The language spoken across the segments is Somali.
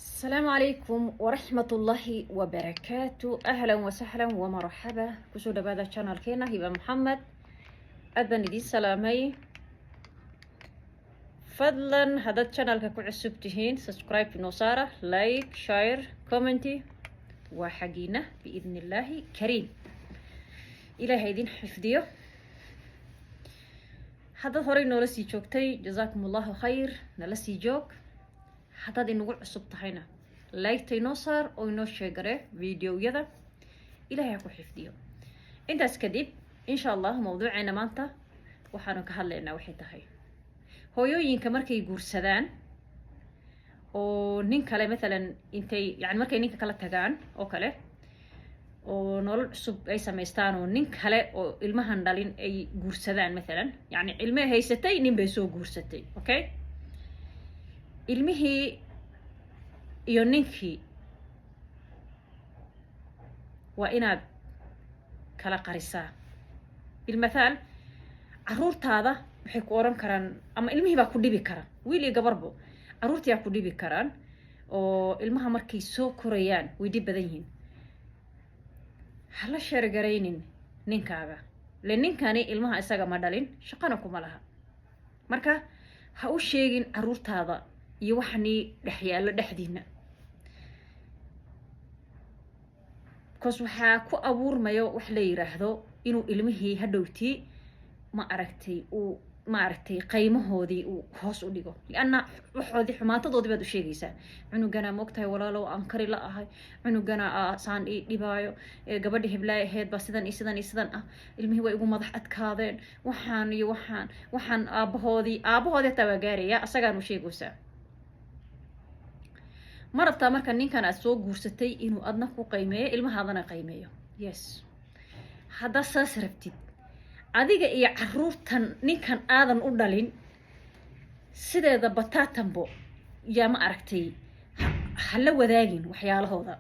السلام عليكم ورحمة الله وبركاته. أهلا وسهلا ومرحبا كسودة بعد الشانل كينا هبة محمد أدن دي سلامي فضلا هذا الشانل ككو عسبتهين سبسكرايب في نصارة لايك شير كومنتي وحقينا بإذن الله كريم إلى هيدين حفظيو هذا هوري نولسي جوكتي جزاكم الله خير نلسي جوك حتى إنه عصبتهينا لايكتي نصر أو إنه شجرة فيديو يدا إلهي أكو حفظيو إنت أسكدب إن شاء الله موضوعنا مانتا وحانو كهالينا وحيتهاي hooyooyinka markay guursadaan oo nin kale مثلا intay yani markay ninka kala tagaan oo kale oo nolol cusub ay sameystaan oo nin kale oo ilmahan dhalin ay guursadaan مثلا yani ilmo haysatay nin bay soo guursatay okay ilmihii iyo ninkii waa inaad kala qarisaa bilmathaal caruurtaada waxay ku oran karaan ama ilmihii baa ku dhibi kara wiil iyo gabarbo caruurtii aa ku dhibi karaan oo ilmaha markay soo korayaan way dhib badan yihiin hala sheergaraynin ninkaaga le ninkani ilmaha isaga ma dhalin shaqana kuma laha marka ha u sheegin caruurtaada iyo waxanii dhex yaallo dhexdiina because waxaa ku abuurmayo wax la yiraahdo inuu ilmihii hadhowtii ma aragtay qaymahoodii uu hoos u dhigo lianna waxoodii xumaatadoodii baad u sheegaysaa cunugana moogtahay walaalow aan kari la ahay cunugana saan ii dhibaayo gabadhi heblaay ahayd baa sidan iyo sidan iyo sidan ah ilmihii way igu madax adkaadeen waxaan iyo waxaan aabahoodii hataa waa gaaraya asagaan u sheegaysaa ma rabtaa marka ninkan aad soo guursatay inuu adna ku qaymeeyo ilmahaadana qaymeeyo yes haddaa saas rabtid adiga iyo caruurtan ninkan aadan u dhalin sideeda bataatanbo yaa ma aragtay hala wadaagin waxyaalahooda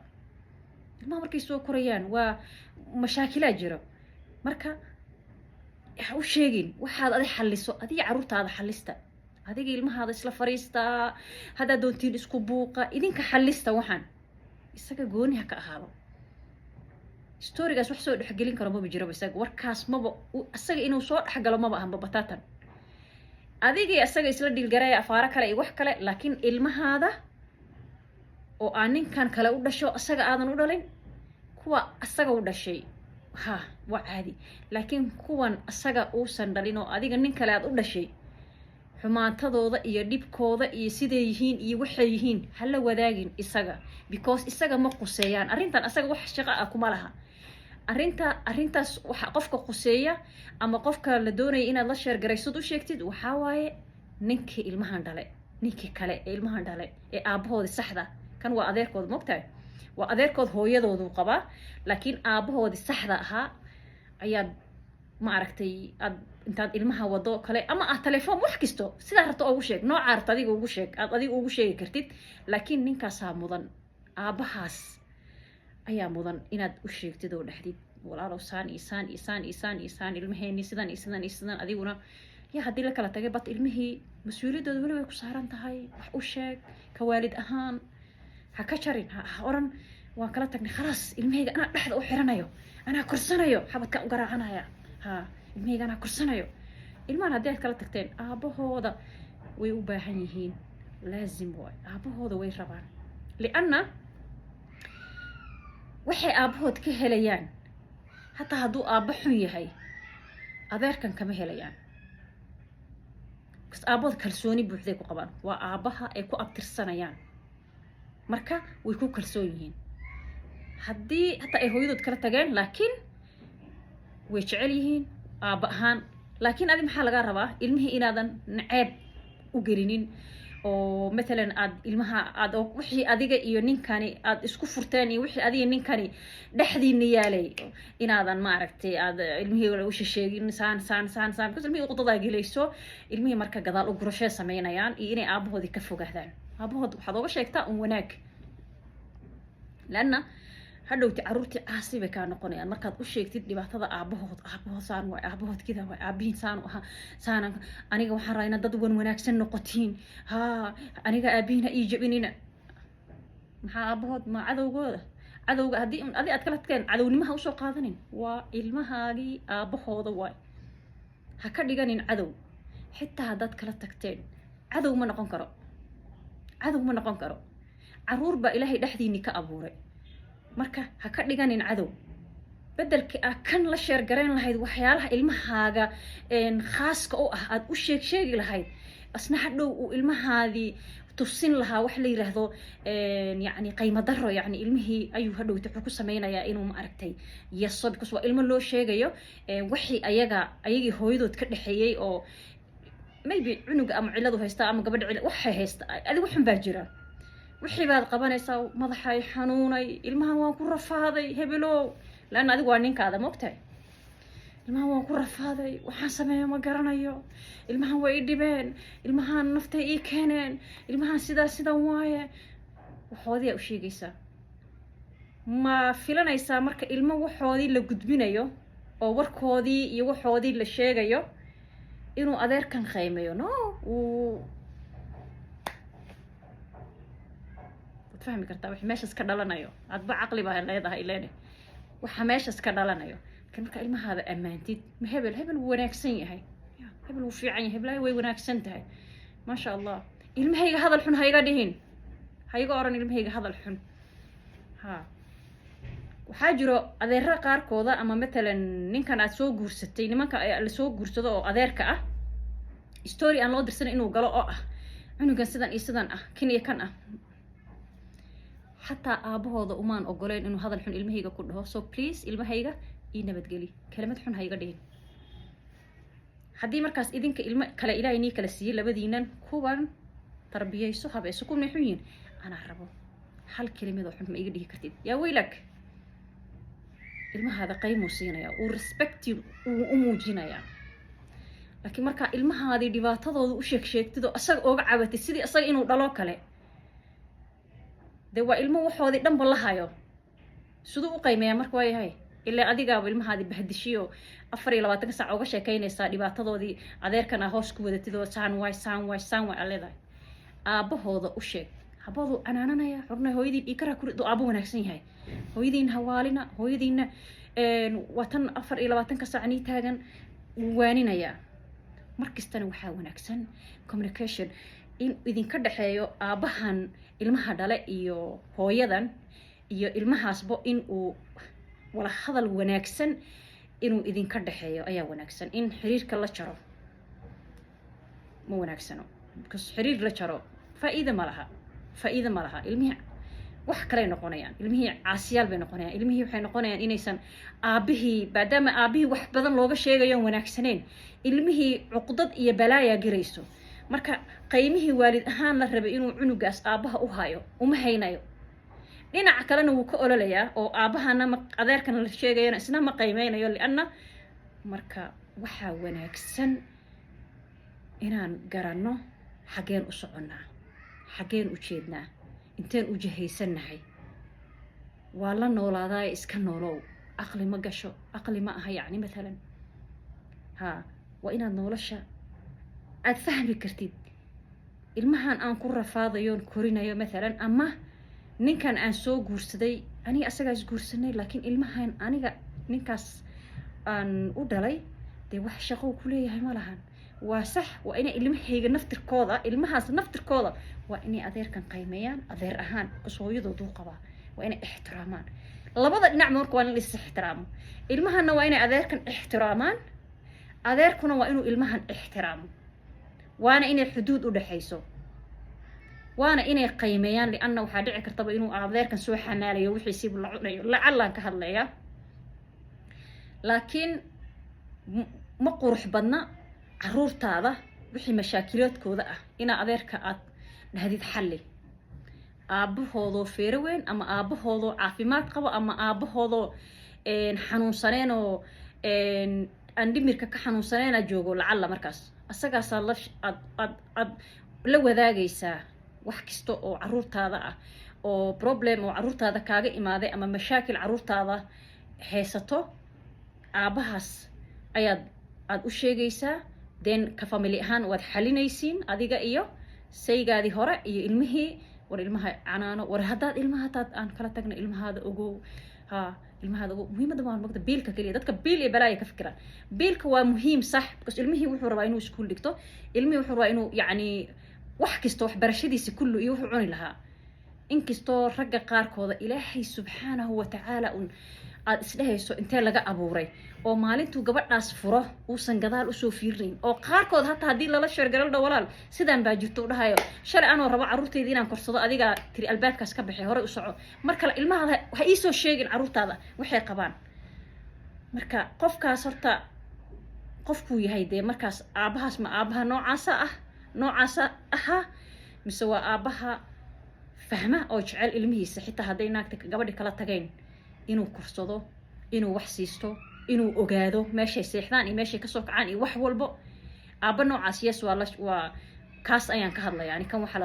ilmaha markay soo korayaan waa mashaakilaa jiro marka ha u sheegin waxaad adi xalliso adiga caruurtaada xallista adiga ilmahaada isla fariistaa haddaad doontiin isku buuqa idinka xallista waxaan isaga gooni ha ka ahaado storygaas wax soo dhexgelin karo maba jiro isaga warkaas maba isaga inuu soo dhexgalo maba ahanba bataatan adigii isaga isla dhilgaraya afaaro kale iyo wax kale laakiin ilmahaada oo aan ninkan kale u dhasho isaga aadan u dhalin kuwa isaga u dhashay waa caadi laakiin kuwan isaga uusan dhalin oo adiga nin kale aad u dhashay xumaantadooda iyo dhibkooda iyo siday yihiin iyo waxay yihiin hala wadaagin isaga because isaga ma quseeyaan arrintan isaga wax shaqo ah kuma laha arrintaas waxa qofka quseeya ama qofka la doonaya inaad la sheergaraysad u sheegtid waxaa waaye ninkii ilmahan dhale ninkii kale ee ilmahan dhale ee aabahoodii saxda kan waa adeerkood moogtahay waa adeerkood hooyadoodu qabaa laakiin aabahoodii saxda ahaa ayaad ma aragtay aad intaad ilmaha wado kale ama telefoon wax kisto sidaa rabto ugu sheeg noocaa rabto adiga ugu sheeg aad adiga ugu sheegi kartid laakiin ninkaasaa mudan aabahaas ayaa mudan inaad u sheegtid oo dhexdid walaalow saan iyo saan iyo saan iyo saan iyo saan ilmaheeni sidan iyo sidan iyo sidan adiguna yaa haddii la kala tagay bat ilmihii mas-uuliyadooda weli way ku saaran tahay wax u sheeg ka waalid ahaan ha ka jarin ha oran waan kala tagnay khalaas ilmahayga anaa dhexda u xiranayo anaa korsanayo xabadkaan u garaacanaya ilmahayga anaa korsanayo ilmahan haddii aad kala tagteen aabahooda way u baahan yihiin laazim waay aabahooda way rabaan lianna waxay aabahood ka helayaan hataa hadduu aabba xun yahay adeerkan kama helayaan kas aabahood kalsooni buuxday ku qabaan waa aabaha ay ku abtirsanayaan marka way ku kalsoon yihiin haddii hataa ay hooyadood kala tageen laakiin way jecel yihiin aabba ahaan laakiin adi maxaa lagaa rabaa ilmihii inaadan naceeb u gelinin oo مثلا aad ilmaha aad wixii adiga iyo ninkani aad isku furteen iyo wixii adiga ninkani dhexdiina yaalay inaadan ma aragtay aad ilmihii u sheegin saan because ilmihii qodada gelayso ilmihii marka gadaal u gurasho sameynayaan iyo inay aabahoodii ka fogaadaan aabahood waxaad uga sheegtaa wanaag laana hadhowti caruurtii caasi bay kaa noqonayaan markaad u sheegtid dhibaatada aabahood saan waay aabahood kida waay aabihiin saan aha saanan aniga waxaan raayna dad wanaagsan noqotiin aniga aabihiin ha ii jabinina maxaa aabahood ma cadowgooda cadowga haddii adi aad kala tageen cadownimaha usoo qaadanin waa ilmahaagii aabahooda waay ha ka dhiganin cadow xitaa haddaad kala tagteen cadow ma noqon karo cadow ma noqon karo caruur baa ilaahay dhexdiinii ka abuuray marka ha ka dhiganin cadow bedelkii ah kan la sheergarayn lahayd waxyaalaha ilmahaaga khaaska u ah aad u sheegi lahayd asna hadhow uu ilmahaadii tusin lahaa wax la yiraahdo yani qiimo daro yani ilmihii ayuu hadhow wuxuu ku sameynayaa inuu ma aragtay yaso because waa ilmo loo sheegayo wixii ayagii hooyadood ka dhaxeeyay oo maybe cunuga ama ciladu haysta ama gabadha cilad waxay haysta adiga waxan baa jira wixii baad qabanaysaa madaxay xanuunay ilmahan waan ku rafaaday hebelow laana adigu waa ninkaada moogtahay ilmahan waan ku rafaaday waxaan sameeyo ma garanayo ilmahan way i dhibeen ilmahan naftay ii keeneen ilmahan sidan waaye waxoodii aa u sheegaysaa ma filanaysaa marka ilmo waxoodii la gudbinayo oo warkoodii iyo waxoodii la sheegayo inuu adeerkan qiimeeyo no waad fahmi kartaa wixii meeshaas ka dhalanayo adba caqli baa leedahay ileene waxa meeshaas ka dhalanayo kan marka ilmahaada ammaantid ma hebel wuu wanaagsan yahay hebel wuu fiican yahay heblahay way wanaagsan tahay maasha allah ilmahayga hadal xun ha iga dhihin ha iga oran ilmahayga hadal xun ha waxaa jiro adeera qaarkooda ama matalan ninkan aad soo guursatay nimanka la soo guursado oo adeerka ah story aan loo dirsan inuu galo oo ah cunugan sidan iyo sidan ah kin iyo kan ah xataa aabahooda umaan ogoleen inuu hadal xun ilmahayga ku dhaho so please ilmahayga ii nabadgeli kelimad xun ha iga dhihin haddii markaas idinka ilmo kale ilaahay nii kala siiyey labadiinan kuwan tarbiyayso habayso ku maxun yihiin anaa rabo hal kelimad oo xun ma iga dhihi kartid yaa weylak ilmahaada qaymuu siinayaa uu respecti uu u muujinayaa laakiin markaa ilmahaadii dhibaatadooda u sheegtid oo asaga ooga cabatid sidii asaga inuu dhalo kale dee waa ilmo waxoodii dhanba la hayo siduu u qaymeeyaa marka waayahay ilaa adigaaba ilmahaadii bahdishiyo 24 saac uga sheekaynaysaa dhibaatadoodii adeerkan aa hoos ku wadatid oo saan waay aa leedahay aabahooda u sheeg habaduu canaananaya xornay hooyadiin ikara kuri duu aabo wanaagsan yahay hooyadiin hawaalina hooyadiina watan 24 saac nii taagan waaninayaa markastana waxaa wanaagsan communication in idinka dhaxeeyo aabahan ilmaha dhale iyo hooyadan iyo ilmahaasba in uu wala hadal wanaagsan inuu idinka dhaxeeyo ayaa wanaagsan in xiriirka la jaro ma wanaagsano because xiriir la jaro faa'iido ma laha ilmihii wax kale noqonayaan ilmihii caasiyaal bay noqonayaan ilmihii waxay noqonayaan inaysan aabihii maadaama aabihii wax badan looga sheegayo wanaagsaneen ilmihii cuqdad iyo balaaya girayso marka qaymihii waalid ahaan la rabay inuu cunugaas aabaha u hayo uma haynayo dhinaca kalena wuu ka ololayaa oo aabahana adeerkana la sheegayana isna ma qaymeynayo lianna marka waxaa wanaagsan inaan garanno xageen u soconnaa xageen u jeednaa inteen u jahaysannahay waa la noolaadaay iska noolow aqli ma gasho aqli ma aha yacni matalan waa inaad nolosha aad fahmi kartid ilmahan aan ku rafaadayoon korinayo matalan ama ninkan aan soo guursaday aniga asagaas guursanay laakiin ilmahan aniga ninkaas aan u dhalay dee wax shaqo ku leeyahay ma lahan waa sax waa inay ilmahayga naftirkooda ilmahaas naftirkooda waa inay adeerkan qiimeeyaan adeer ahaan hooyadoodu qabaa waa inay ixtiraamaan labada dhinac marka waa in la is ixtiraamo ilmahana waa inay adeerkan ixtiraamaan adeerkuna waa inuu ilmahan ixtiraamo waana inay xuduud u dhaxayso waana inay qiimeeyaan lianna waxaa dhici kartaba inuu adeerkan soo xanaalayo wixiisiibu la cunayo lacalaan ka hadlayaa laakiin ma qurux badna caruurtaada wixii mashaakilaadkooda ah inaa adeerka aad dhahdid xalli aabahoodoo feero weyn ama aabahoodoo caafimaad qabo ama aabahoodoo xanuunsaneen oo aan dhimirka ka xanuunsaneena joogo lacalla markaas asagaasaa aad la wadaagaysaa wax kasta oo caruurtaada ah oo problem oo caruurtaada kaaga imaaday ama mashaakil caruurtaada haysato aabahaas aad u sheegaysaa den ka family ahaan waad xalinaysiin adiga iyo saygaadii hore iyo ilmihii war ilmaha canaano war haddaad ilmaha hataad aan kala tagna ilmahaada ogow ha ilmahaada ogow muhiimadda waa mogta biilka keliya dadka biil iyo balaaya ka fikiraan biilka waa muhiim sax because ilmihii wuxuu rabaa inuu iskuul dhigto ilmihii wuxuu rabaa inuu yacni wax kasta waxbarashadiisi kullu iyo wuxuu cuni lahaa inkastoo ragga qaarkooda ilaahay subxaanahu watacaala un aad isdhehayso intee laga abuuray oo maalintuu gabadhaas furo uusan gadaal usoo fiirinayn oo qaarkood hataa haddii lala sheergaradho walaal sidaan baa jirto u dhahayo shalay anoo rabo carruurtayda inaan korsado adigaa tiri albaabkaas ka baxay horey u soco mar kale ilmahaada ha iisoo sheegin carruurtaada waxay qabaan marka qofkaas horta qofkuu yahay dee markaas aabbahaas ma aabbaha noocaasa ahaa mise waa aabbaha fahma oo jecel ilmihiisa xitaa hadday naagta gabadhi kala tagayn inuu korsado inuu wax siisto inuu ogaado meeshay seexdaan iyo meeshay kasoo kacaan iyo wax walbo aabba noocaas yes waa kaas ayaan ka hadlaya yani kan waxa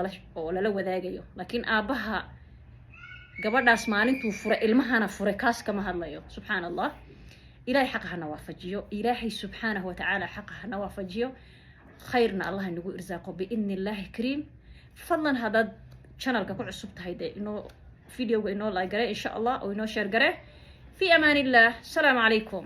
lala wadaagayo laakiin aabbaha gabadhaas maalintuu furay ilmahana furay kaas kama hadlayo subxaan allah ilaahay xaqa hana waafajiyo ilaahay subxaanahu watacaala xaqa hana waafajiyo khayrna allah inagu irsaaqo biidni illaahi kariim fadlan haddaad channelka ku cusub tahay dee inoo فيديو إنه لايك إن شاء الله أو إنه شير في أمان الله السلام عليكم